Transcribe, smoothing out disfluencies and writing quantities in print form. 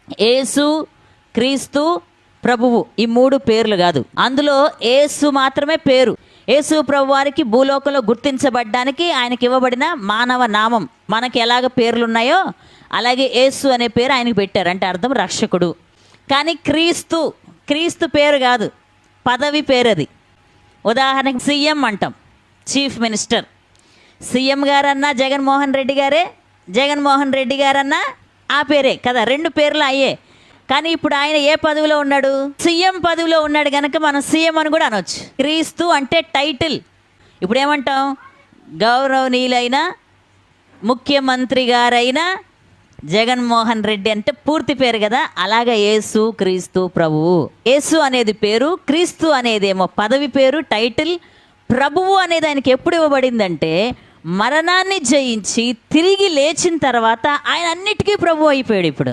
యేసు, క్రీస్తు, ప్రభువు, ఈ 3 పేర్లు కాదు. అందులో యేసు మాత్రమే పేరు. యేసు ప్రభు వారికి భూలోకంలో గుర్తించబడ్డానికి ఆయనకి ఇవ్వబడిన మానవ నామం. మనకి ఎలాగ పేర్లు ఉన్నాయో అలాగే యేసు అనే పేరు ఆయనకు పెట్టారు. అంటే అర్థం రక్షకుడు. కానీ క్రీస్తు, క్రీస్తు పేరు కాదు, పదవి పేరు అది. ఉదాహరణకి సీఎం అంటాం, చీఫ్ మినిస్టర్. సీఎం గారన్నా జగన్మోహన్ రెడ్డి గారే, జగన్మోహన్ రెడ్డి గారన్నా ఆ పేరే కదా, 2 పేర్లు అయ్యే. కానీ ఇప్పుడు ఆయన ఏ పదవిలో ఉన్నాడు? సీఎం పదవిలో ఉన్నాడు కనుక మనం సీఎం అని కూడా అనొచ్చు. క్రీస్తు అంటే టైటిల్. ఇప్పుడు ఏమంటాం? గౌరవనీయులైన ముఖ్యమంత్రి గారైన జగన్మోహన్ రెడ్డి అంటే పూర్తి పేరు కదా. అలాగే యేసు, క్రీస్తు, ప్రభువు. యేసు అనేది పేరు, క్రీస్తు అనేదేమో పదవి పేరు, టైటిల్. ప్రభువు అనేది ఆయనకి ఎప్పుడు ఇవ్వబడిందంటే మరణాన్ని జయించి తిరిగి లేచిన తర్వాత ఆయన అన్నిటికీ ప్రభువు అయిపోయాడు ఇప్పుడు.